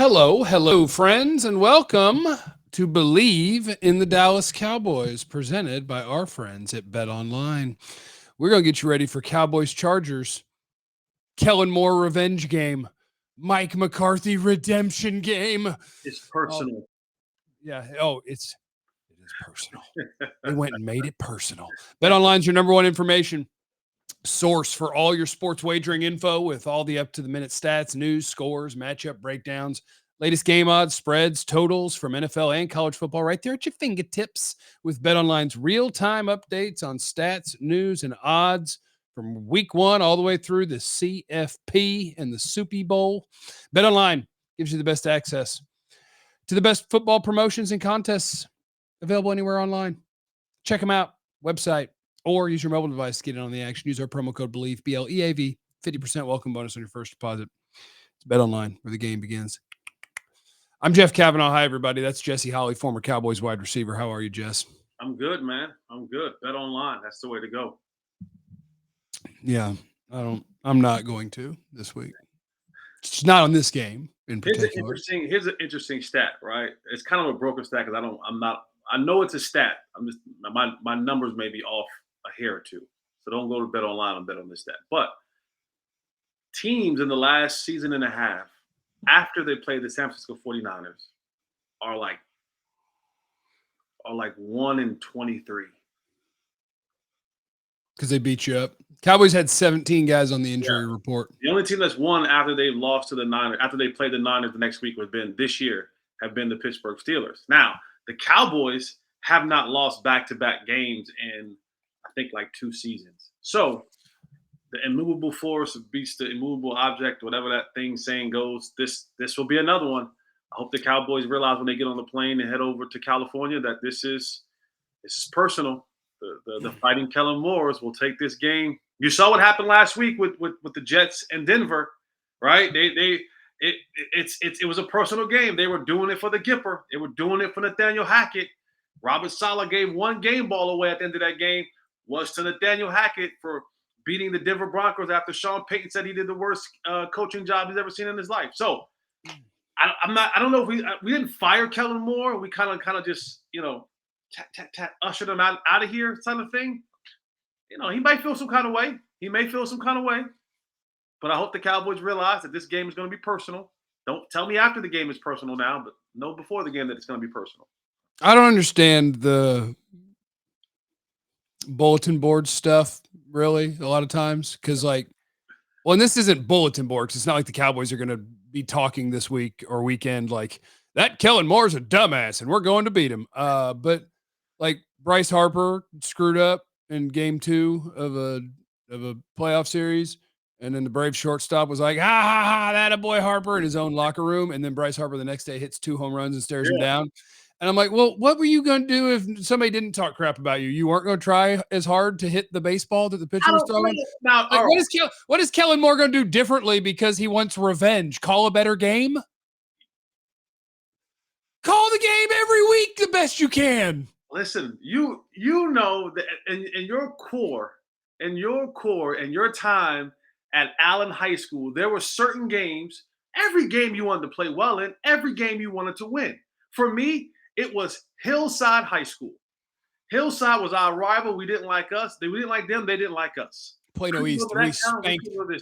Hello, friends, and welcome to Believe in the Dallas Cowboys, presented by our friends at Bet Online. We're going to get you ready for Cowboys-Chargers, Kellen Moore revenge game, Mike McCarthy redemption game. It's personal. It is personal. They went and made it personal. Bet Online's your number one information source for all your sports wagering info with all the up-to-the-minute stats, news, scores, matchup breakdowns, latest game odds, spreads, totals from NFL and college football right there at your fingertips with BetOnline's real-time updates on stats, news, and odds from week one all the way through the CFP and the Super Bowl. BetOnline gives you the best access to the best football promotions and contests available anywhere online. Check them out. Website, or use your mobile device to get in on the action. Use our promo code BELIEVE, BLEAV, 50% welcome bonus on your first deposit. It's Bet Online, where the game begins. I'm Jeff Cavanaugh. Hi, everybody. That's Jesse Holley, former Cowboys wide receiver. How are you, Jess? I'm good, man. I'm good. Bet Online. That's the way to go. Yeah, I'm not going to this week. It's not on this game in particular. Here's an interesting stat, right? It's kind of a broken stat because I know it's a stat. I'm just my numbers may be off a hair or two. So don't go to Bet Online and bet on this stat. But teams in the last season and a half, after they played the San Francisco 49ers, are like 1-23. Because they beat you up. Cowboys had 17 guys on the injury report. The only team that's won after they've lost to the Niners, after they played the Niners the next week have been the Pittsburgh Steelers. Now, the Cowboys have not lost back-to-back games in, I think, like 2 seasons. So the immovable force beats the immovable object, whatever that saying goes. This will be another one. I hope the Cowboys realize when they get on the plane and head over to California that this is personal. The fighting Kellen Moores will take this game. You saw what happened last week with the Jets and Denver, right? It was a personal game. They were doing it for the Gipper. They were doing it for Nathaniel Hackett. Robert Saleh gave one game ball away at the end of that game. Was to Nathaniel Hackett for beating the Denver Broncos after Sean Payton said he did the worst coaching job he's ever seen in his life. So I don't know if we didn't fire Kellen Moore. We kind of just ushered him out of here, kind of thing. He might feel some kind of way. But I hope the Cowboys realize that this game is going to be personal. Don't tell me after the game is personal now, but know before the game that it's going to be personal. I don't understand the bulletin board stuff, really, a lot of times. Because, and this isn't bulletin board, because it's not like the Cowboys are going to be talking this week or weekend like, that Kellen Moore's a dumbass, and we're going to beat him. But, Bryce Harper screwed up in game 2 of a playoff series. And then the Braves shortstop was like, that a boy Harper in his own locker room. And then Bryce Harper the next day hits 2 home runs and stares him down. And I'm like, well, what were you going to do if somebody didn't talk crap about you? You weren't going to try as hard to hit the baseball that the pitcher was throwing? Now, what is Kellen Moore going to do differently because he wants revenge? Call a better game? Call the game every week the best you can. Listen, you know that in your core and your time at Allen High School, there were certain games, every game you wanted to play well in, every game you wanted to win. For me, it was Hillside High School. Hillside was our rival. We didn't like us. We didn't like them. They didn't like us. Plano East,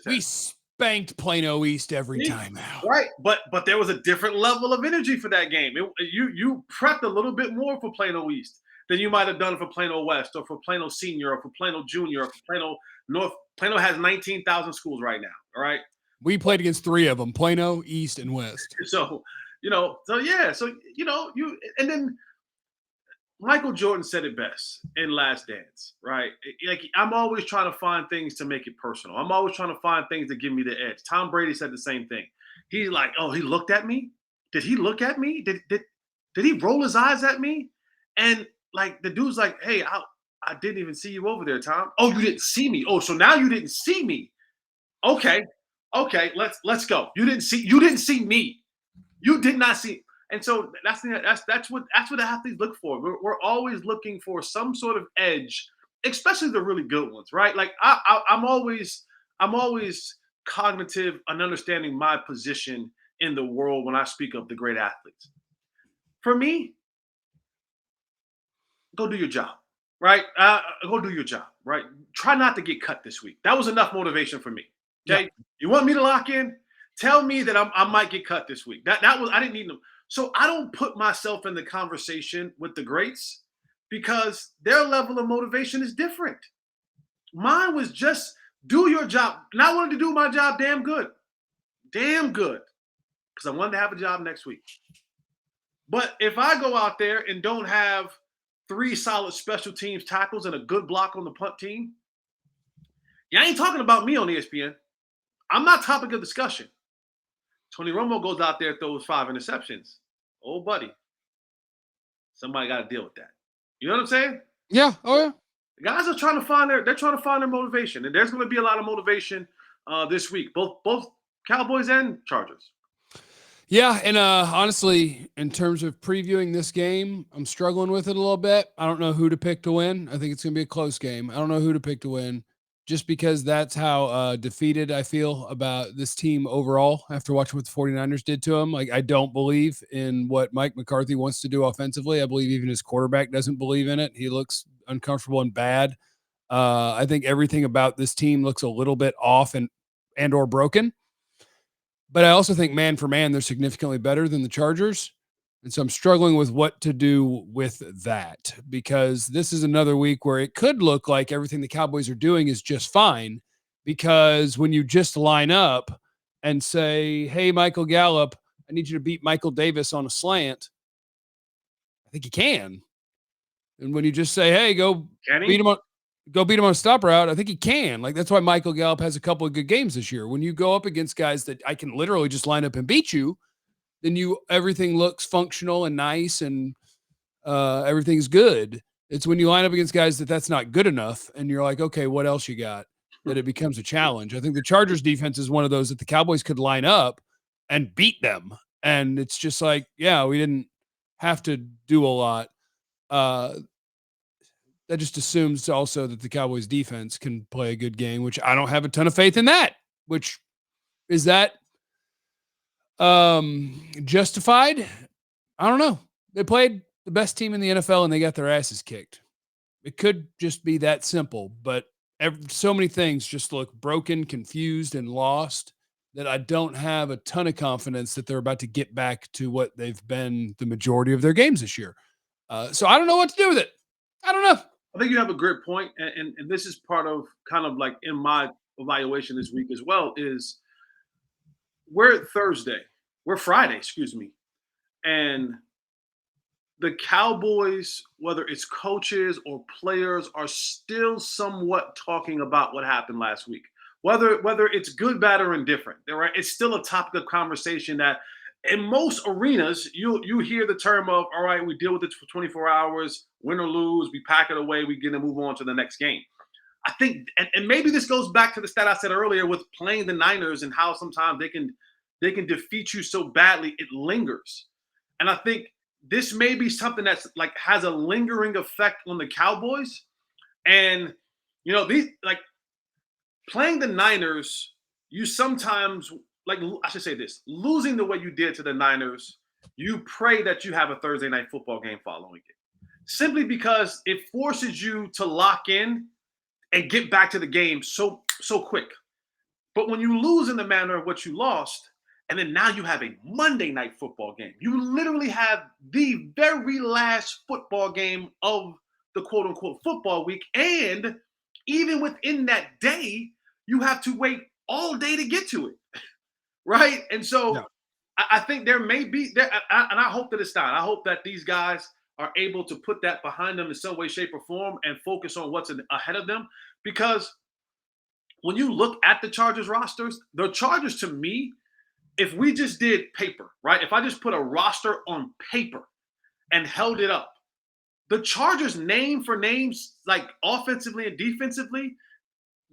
we spanked Plano East every time out. Right, but there was a different level of energy for that game. You prepped a little bit more for Plano East than you might have done for Plano West or for Plano Senior or for Plano Junior or for Plano North. Plano has 19,000 schools right now, all right? We played against 3 of them, Plano, East, and West. So and then Michael Jordan said it best in Last Dance, right? Like, I'm always trying to find things to make it personal. I'm always trying to find things that give me the edge. Tom Brady said the same thing. He's like, oh, he looked at me? Did he look at me? Did he roll his eyes at me? And the dude's like, hey, I didn't even see you over there, Tom. Oh, you didn't see me. Oh, so now you didn't see me. Okay, let's go. You didn't see me. You did not see. And so that's what athletes look for. We're always looking for some sort of edge, especially the really good ones, right? Like I'm always cognitive and understanding my position in the world when I speak of the great athletes. For me, go do your job, right? Go do your job, right? Try not to get cut this week. That was enough motivation for me. Okay, you want me to lock in? Tell me that I might get cut this week. That was I didn't need them. So I don't put myself in the conversation with the greats because their level of motivation is different. Mine was just do your job. And I wanted to do my job damn good. Damn good. Because I wanted to have a job next week. But if I go out there and don't have 3 solid special teams tackles and a good block on the punt team, you ain't talking about me on ESPN. I'm not topic of discussion. Tony Romo goes out there, throws 5 interceptions. Oh, buddy. Somebody got to deal with that. You know what I'm saying? Yeah. Oh, yeah. The guys are trying to find their motivation. And there's going to be a lot of motivation this week, both Cowboys and Chargers. Yeah, and honestly, in terms of previewing this game, I'm struggling with it a little bit. I don't know who to pick to win. I think it's going to be a close game. I don't know who to pick to win just because that's how defeated I feel about this team overall after watching what the 49ers did to them. Like, I don't believe in what Mike McCarthy wants to do offensively. I believe even his quarterback doesn't believe in it. He looks uncomfortable and bad. I think everything about this team looks a little bit off and or broken. But I also think man for man, they're significantly better than the Chargers. And so I'm struggling with what to do with that because this is another week where it could look like everything the Cowboys are doing is just fine because when you just line up and say, hey, Michael Gallup, I need you to beat Michael Davis on a slant, I think you can. And when you just say, hey, go beat him on a stop route, I think he can. Like, that's why Michael Gallup has a couple of good games this year. When you go up against guys that I can literally just line up and beat you, then everything looks functional and nice and everything's good. It's when you line up against guys that's not good enough and you're like, okay, what else you got? That it becomes a challenge. I think the Chargers defense is one of those that the Cowboys could line up and beat them. And it's just like, yeah, we didn't have to do a lot. That just assumes also that the Cowboys defense can play a good game, which I don't have a ton of faith in that, which is that justified? I don't know. They played the best team in the NFL and they got their asses kicked. It could just be that simple, but so many things just look broken, confused, and lost that I don't have a ton of confidence that they're about to get back to what they've been the majority of their games this year. So I don't know what to do with it. I don't know. I think you have a great point, and this is part of kind of like in my evaluation this week as well, is we're Friday, excuse me, and the Cowboys, whether it's coaches or players, are still somewhat talking about what happened last week. Whether it's good, bad, or indifferent, right? It's still a topic of conversation that in most arenas, you hear the term of, all right, we deal with it for 24 hours, win or lose, we pack it away, we get to move on to the next game. I think, and maybe this goes back to the stat I said earlier with playing the Niners and how sometimes they can defeat you so badly, it lingers. And I think this may be something that's like has a lingering effect on the Cowboys. And, these like playing the Niners, you sometimes, like, I should say this, losing the way you did to the Niners, you pray that you have a Thursday night football game following it. Simply because it forces you to lock in and get back to the game so quick. But when you lose in the manner of what you lost, and then now you have a Monday night football game, you literally have the very last football game of the quote unquote football week. And even within that day, you have to wait all day to get to it. Right. And so yeah. I think there may be there, and I hope that it's not. I hope that these guys are able to put that behind them in some way, shape, or form and focus on what's ahead of them. Because when you look at the Chargers rosters, the Chargers, to me, if we just did paper, right? If I just put a roster on paper and held it up, the Chargers name for names, like offensively and defensively,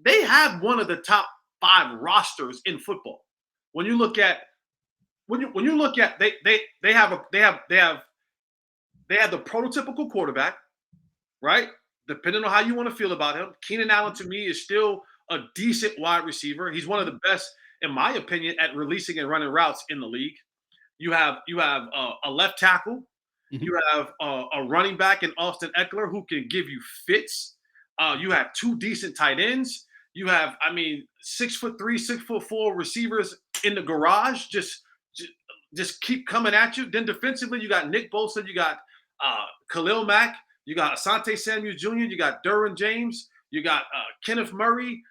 they have one of the top 5 rosters in football. When you look at they have the prototypical quarterback, right? Depending on how you want to feel about him, Keenan Allen to me is still a decent wide receiver. He's one of the best in my opinion, at releasing and running routes in the league. You have a left tackle. Mhm. You have a running back in Austin Eckler who can give you fits. You have 2 decent tight ends. You have, 6'3", 6'4" receivers in the garage. Just keep coming at you. Then defensively, you got Nick Bosa, you got Khalil Mack, you got Asante Samuel Jr., you got Derwin James, you got Kenneth Murray.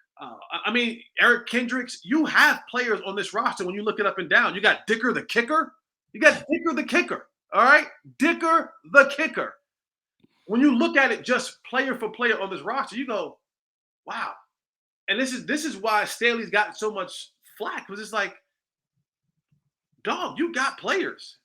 Eric Kendricks. You have players on this roster when you look it up and down. You got Dicker the kicker. All right, Dicker the kicker. When you look at it just player for player on this roster, you go, wow. And this is why Staley's gotten so much flack, because it's like, dog, you got players,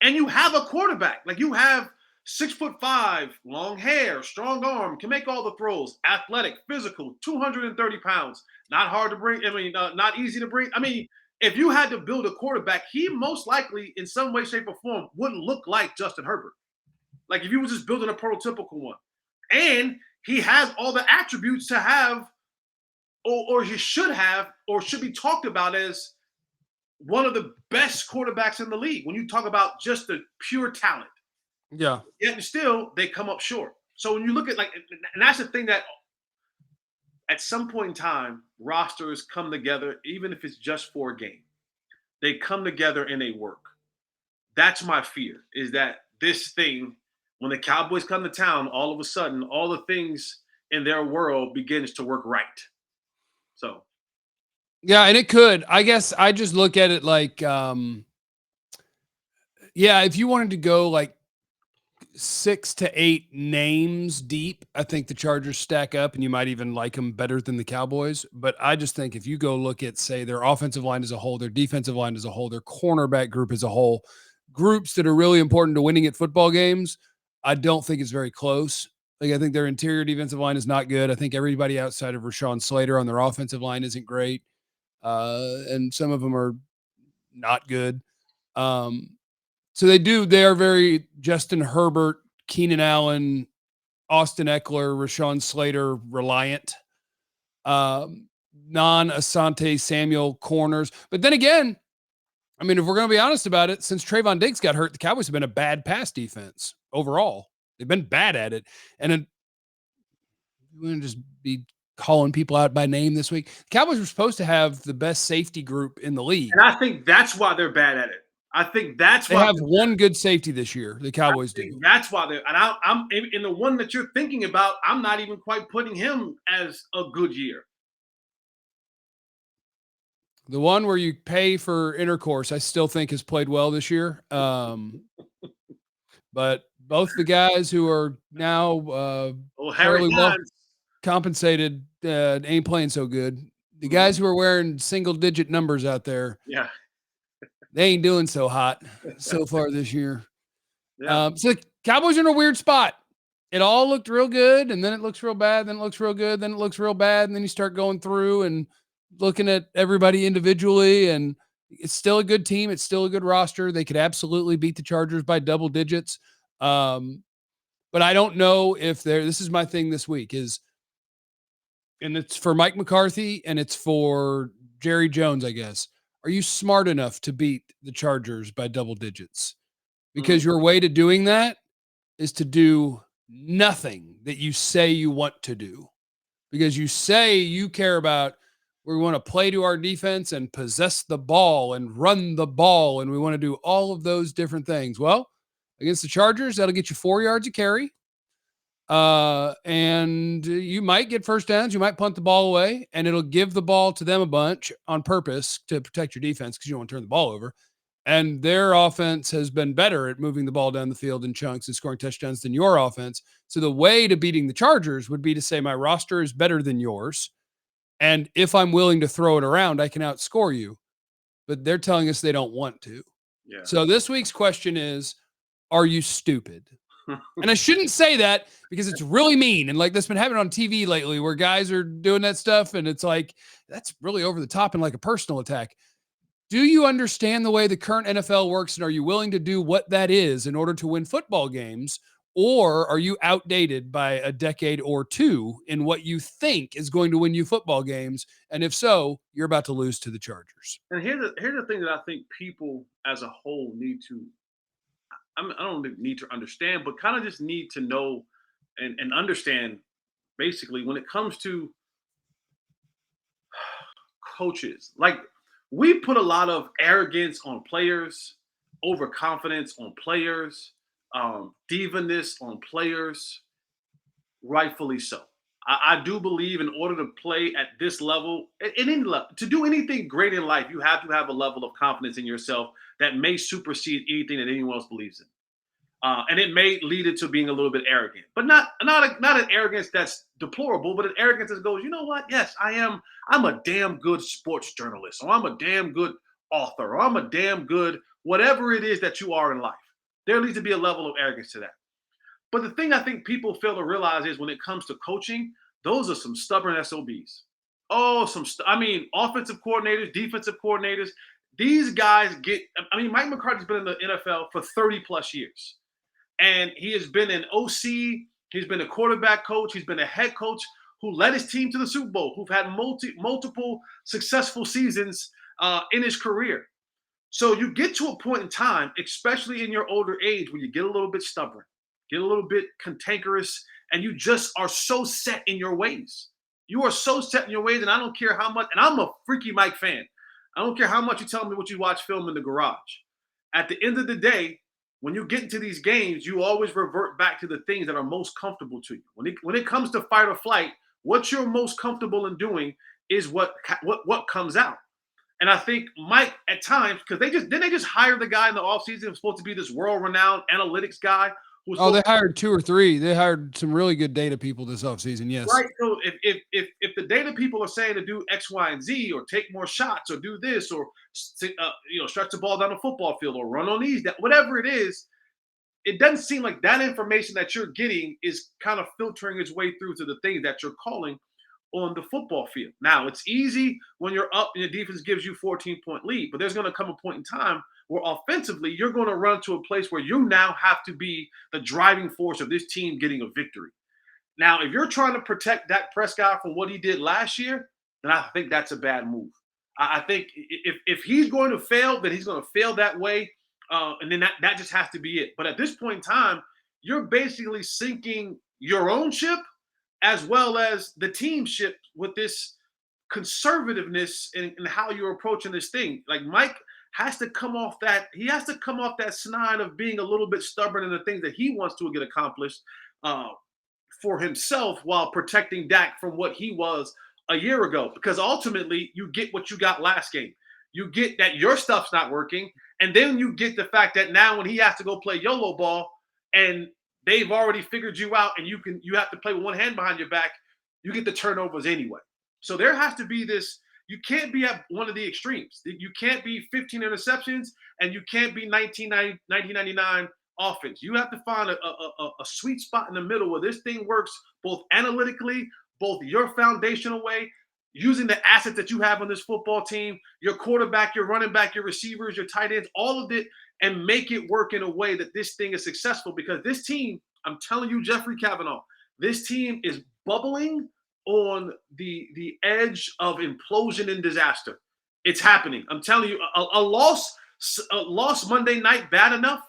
and you have a quarterback. Like, you have 6'5", long hair, strong arm, can make all the throws, athletic, physical, 230 pounds, not hard to bring. Not easy to bring. If you had to build a quarterback, he most likely, in some way, shape, or form, wouldn't look like Justin Herbert. Like, if you were just building a prototypical one. And he has all the attributes to have, or he should have, or should be talked about as one of the best quarterbacks in the league when you talk about just the pure talent. Yeah. Yet still, they come up short. So when you look at, like, and that's the thing, that at some point in time, rosters come together, even if it's just for a game. They come together and they work. That's my fear, is that this thing, when the Cowboys come to town, all of a sudden, all the things in their world begins to work right. So. Yeah, and it could. I guess I just look at it like, if you wanted to go like 6 to 8 names deep, I think the Chargers stack up, and you might even like them better than the Cowboys. But I just think if you go look at, say, their offensive line as a whole, their defensive line as a whole, their cornerback group as a whole, groups that are really important to winning at football games, I don't think it's very close. Like, I think their interior defensive line is not good. I think everybody outside of Rashawn Slater on their offensive line isn't great. And some of them are not good. So they are very Justin Herbert, Keenan Allen, Austin Eckler, Rashawn Slater reliant, non-Asante Samuel corners. But then again, if we're going to be honest about it, since Trayvon Diggs got hurt, the Cowboys have been a bad pass defense overall. They've been bad at it. And we're going to just be calling people out by name this week. The Cowboys were supposed to have the best safety group in the league. And I think that's why they're bad at it. I think that's why they have one good safety this year. The Cowboys do. That's why they're, and I'm in the one that you're thinking about. I'm not even quite putting him as a good year. The one where you pay for intercourse, I still think has played well this year. But both the guys who are now fairly well compensated ain't playing so good. The guys who are wearing single-digit numbers out there, yeah, they ain't doing so hot so far this year. Yeah. So the Cowboys are in a weird spot. It all looked real good, and then it looks real bad, then it looks real good, then it looks real bad, and then you start going through and looking at everybody individually, and it's still a good team. It's still a good roster. They could absolutely beat the Chargers by double digits. But I don't know if this is my thing this week and it's for Mike McCarthy and it's for Jerry Jones, I guess. Are you smart enough to beat the Chargers by double digits? Because your way to doing that is to do nothing that you say you want to do. Because you say you care about, we want to play to our defense and possess the ball and run the ball, and we want to do all of those different things. Well, against the Chargers, that'll get you 4 yards a carry. And you might get first downs. You might punt the ball away, and it'll give the ball to them a bunch on purpose to protect your defense because you don't want to turn the ball over. And their offense has been better at moving the ball down the field in chunks and scoring touchdowns than your offense. So the way to beating the Chargers would be to say my roster is better than yours. And if I'm willing to throw it around, I can outscore you. But they're telling us they don't want to. Yeah. So this week's question is, are you stupid? And I shouldn't say that because it's really mean. And like that's been happening on TV lately where guys are doing that stuff. And it's like, that's really over the top and like a personal attack. Do you understand the way the current NFL works? And are you willing to do what that is in order to win football games? Or are you outdated by a decade or two in what you think is going to win you football games? And if so, you're about to lose to the Chargers. And here's the thing that I think people as a whole need to. I don't need to understand, but kind of just need to know and understand. Basically, when it comes to coaches, like we put a lot of arrogance on players, overconfidence on players, diva-ness on players, rightfully so. I do believe in order to play at this level, in any level, to do anything great in life, you have to have a level of confidence in yourself that may supersede anything that anyone else believes in. And it may lead it to being a little bit arrogant, but not an arrogance that's deplorable, but an arrogance that goes, you know what? Yes, I am. I'm a damn good sports journalist, or I'm a damn good author, or I'm a damn good whatever it is that you are in life. There needs to be a level of arrogance to that. But the thing I think people fail to realize is when it comes to coaching, those are some stubborn SOBs. Oh, I mean, offensive coordinators, defensive coordinators. These guys get. I mean, Mike McCarthy's been in the NFL for 30 plus years. And he has been an OC. He's been a quarterback coach. He's been a head coach who led his team to the Super Bowl, who've had multiple successful seasons in his career. So you get to a point in time, especially in your older age, where you get a little bit stubborn, get a little bit cantankerous, and you just are so set in your ways. You are so set in your ways, and I don't care how much, and I'm a freaky Mike fan. I don't care how much you tell me what you watch film in the garage. At the end of the day, when you get into these games, you always revert back to the things that are most comfortable to you. When it comes to fight or flight, what you're most comfortable in doing is what comes out. And I think Mike at times, because they just hire the guy in the offseason who's supposed to be this world-renowned analytics guy. They hired 2 or 3. They hired some really good data people this offseason. Yes. Right. So if the data people are saying to do X, Y, and Z, or take more shots, or do this, or stretch the ball down the football field, or run on these, whatever it is, it doesn't seem like that information that you're getting is kind of filtering its way through to the things that you're calling on the football field. Now, it's easy when you're up and your defense gives you 14-point lead, but there's going to come a point in time where offensively you're going to run to a place where you now have to be the driving force of this team getting a victory. Now, if you're trying to protect Dak Prescott from what he did last year, then I think that's a bad move. I think if he's going to fail, then he's going to fail that way, and then that just has to be it. But at this point in time, you're basically sinking your own ship as well as the team ship with this conservativeness in how you're approaching this thing. Like Mike has to come off that. He has to come off that snide of being a little bit stubborn in the things that he wants to get accomplished for himself while protecting Dak from what he was a year ago. Because ultimately, you get what you got last game. You get that your stuff's not working, and then you get the fact that now when he has to go play YOLO ball and they've already figured you out, and you have to play with one hand behind your back, you get the turnovers anyway. So there has to be this. You can't be at one of the extremes. You can't be 15 interceptions, and you can't be 1999 offense. You have to find a sweet spot in the middle where this thing works both analytically, both your foundational way, using the assets that you have on this football team, your quarterback, your running back, your receivers, your tight ends, all of it, and make it work in a way that this thing is successful. Because this team, I'm telling you, Jeffrey Cavanaugh, this team is bubbling on the edge of implosion and disaster. It's happening. I'm telling you, a loss Monday night, bad enough.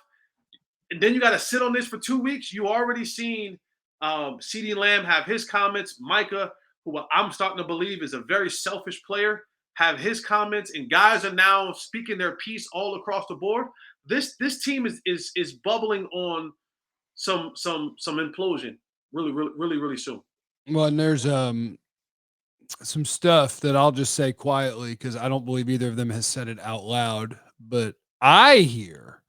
And then you got to sit on this for 2 weeks. You already seen CeeDee Lamb have his comments. Micah, who I'm starting to believe is a very selfish player, have his comments. And guys are now speaking their piece all across the board. This team is bubbling on some implosion really soon. Well, and there's some stuff that I'll just say quietly because I don't believe either of them has said it out loud. But I hear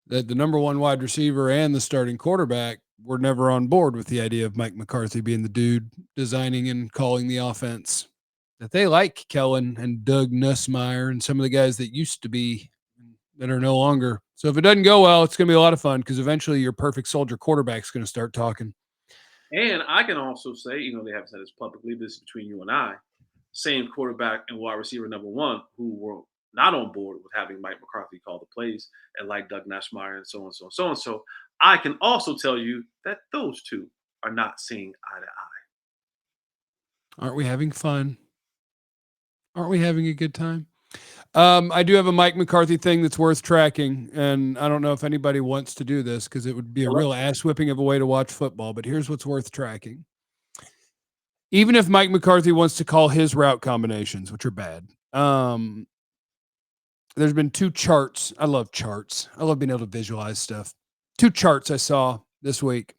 that the number one wide receiver and the starting quarterback were never on board with the idea of Mike McCarthy being the dude designing and calling the offense. That they like Kellen and Doug Nussmeier and some of the guys that used to be that are no longer. So if it doesn't go well, it's going to be a lot of fun because eventually your perfect soldier quarterback is going to start talking. And I can also say, they haven't said this publicly, this is between you and I, same quarterback and wide receiver number one who were not on board with having Mike McCarthy call the plays and like Doug Nashmeyer and so on, so on, so on. So I can also tell you that those two are not seeing eye to eye. Aren't we having fun? Aren't we having a good time? I do have a Mike McCarthy thing that's worth tracking, and I don't know if anybody wants to do this because it would be a real ass whipping of a way to watch football, but here's what's worth tracking. Even if Mike McCarthy wants to call his route combinations, which are bad, there's been two charts. I love charts. I love being able to visualize stuff. Two charts I saw this week.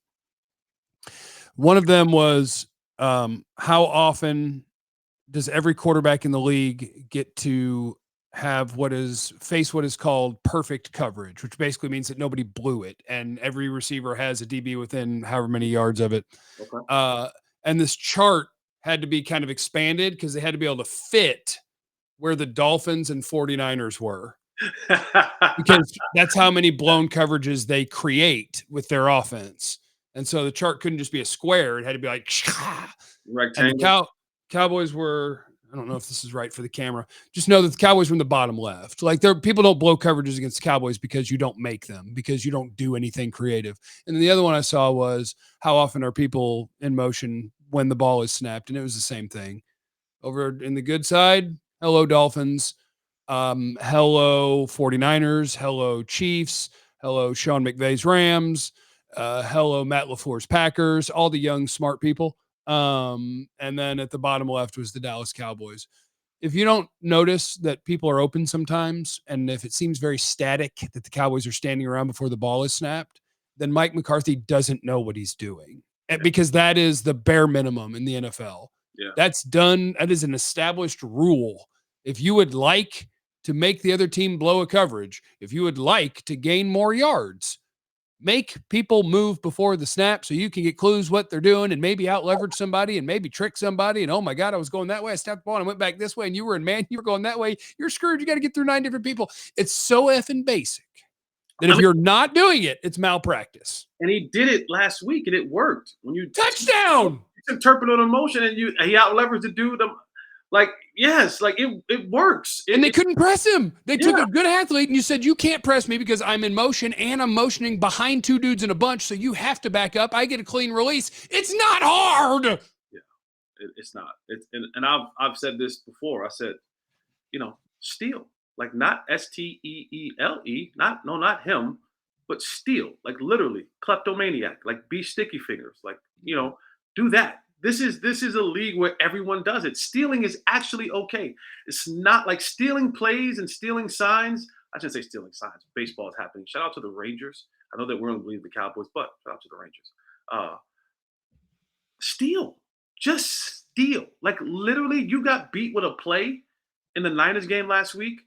One of them was how often does every quarterback in the league get to have what is called perfect coverage, which basically means that nobody blew it and every receiver has a DB within however many yards of it. Okay. And this chart had to be kind of expanded because they had to be able to fit where the Dolphins and 49ers were. Because that's how many blown coverages they create with their offense. And so the chart couldn't just be a square. It had to be like rectangle. And the Cowboys were, I don't know if this is right for the camera. Just know that the Cowboys were in the bottom left. Like people don't blow coverages against the Cowboys because you don't make them, because you don't do anything creative. And then the other one I saw was how often are people in motion when the ball is snapped? And it was the same thing. Over in the good side, hello Dolphins, hello 49ers, hello Chiefs, hello Sean McVay's Rams, hello Matt LaFleur's Packers, all the young smart people. And then at the bottom left was the Dallas Cowboys. If you don't notice that people are open sometimes, and if it seems very static that the Cowboys are standing around before the ball is snapped, then Mike McCarthy doesn't know what he's doing. Because that is the bare minimum in the NFL. Yeah. That's done. That is an established rule. If you would like to make the other team blow a coverage, if you would like to gain more yards, make people move before the snap so you can get clues what they're doing and maybe out leverage somebody and maybe trick somebody. And oh my God, I was going that way. I snapped the ball and I went back this way and you were in man, you were going that way. You're screwed. You got to get through 9 different people. It's so effing basic that if you're not doing it, it's malpractice. And he did it last week and it worked. When you touchdown, interpret an emotion and he out leveraged the dude. Like, yes, like it works. And they couldn't press him. They took a good athlete and you said, you can't press me because I'm in motion and I'm motioning behind 2 dudes in a bunch. So you have to back up. I get a clean release. It's not hard. Yeah, it's not. And I've said this before. I said, steal, like not STEELE, not him, but steal, like literally kleptomaniac, like be sticky fingers, like, do that. This is a league where everyone does it. Stealing is actually okay. It's not like stealing plays and stealing signs. I shouldn't say stealing signs. Baseball is happening. Shout out to the Rangers. I know that we're going to leave the Cowboys, but shout out to the Rangers. Steal. Just steal. Like literally, you got beat with a play in the Niners game last week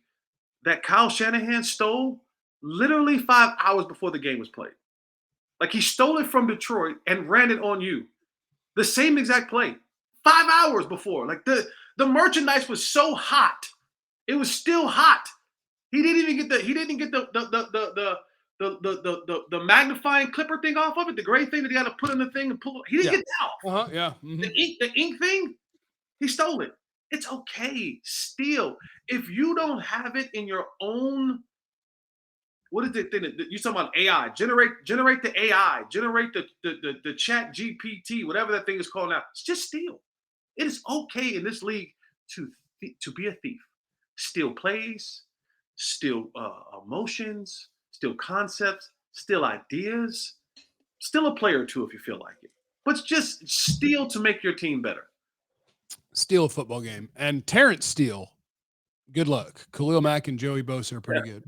that Kyle Shanahan stole literally 5 hours before the game was played. Like he stole it from Detroit and ran it on you. The same exact play, 5 hours before. Like the merchandise was so hot, it was still hot. He didn't even get the magnifying clipper thing off of it, the gray thing that he had to put in the thing and pull. He didn't get that off. Mm-hmm. The ink thing, he stole it. It's okay, steal. If you don't have it in your own. What is the thing that you're talking about? AI. Generate the AI. Generate the chat GPT, whatever that thing is called now. It's just steal. It is okay in this league to be a thief. Steal plays, steal emotions, steal concepts, steal ideas, steal a player or two if you feel like it. But just steal to make your team better. Steal a football game. And Terrence Steele, good luck. Khalil Mack and Joey Bosa are pretty good.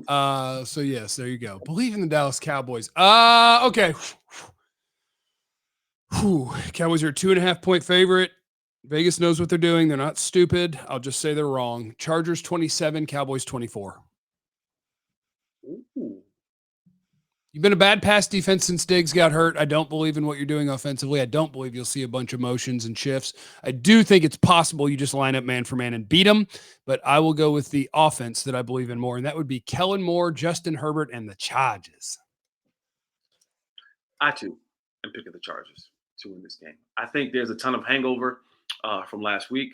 So yes, there you go. Believe in the Dallas Cowboys. Okay. Cowboys are a 2.5-point favorite. Vegas knows what they're doing. They're not stupid. I'll just say they're wrong. Chargers 27, Cowboys 24. Ooh. You've been a bad pass defense since Diggs got hurt. I don't believe in what you're doing offensively. I don't believe you'll see a bunch of motions and shifts. I do think it's possible you just line up man for man and beat them, but I will go with the offense that I believe in more, and that would be Kellen Moore, Justin Herbert, and the Chargers. I, too, am picking the Chargers to win this game. I think there's a ton of hangover from last week.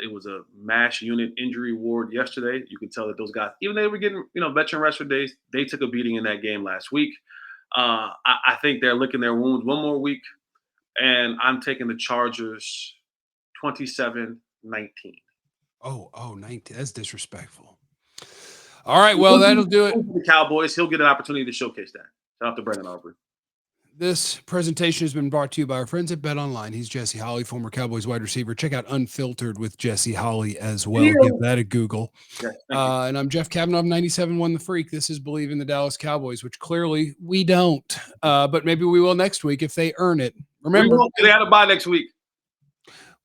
It was a mass unit injury ward yesterday. You can tell that those guys, even they were getting veteran rest for days, they took a beating in that game last week. I think they're licking their wounds one more week, and I'm taking the Chargers 27-19. Oh, 19. That's disrespectful. All right, well, that'll do it. The Cowboys, he'll get an opportunity to showcase that. Shout out to Brendan Aubrey. This presentation has been brought to you by our friends at Bet Online. He's Jesse Holley, former Cowboys wide receiver. Check out Unfiltered with Jesse Holley as well. Give that a Google. Yes, and I'm Jeff Kavanaugh of 97.1 The Freak. This is Believe in the Dallas Cowboys, which clearly we don't. But maybe we will next week if they earn it. Remember, they had a bye next week.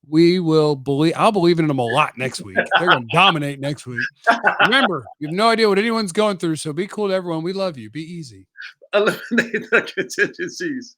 We will believe. I'll believe in them a lot next week. They're going to dominate next week. Remember, you have no idea what anyone's going through, so be cool to everyone. We love you. Be easy. Eliminate the contingencies.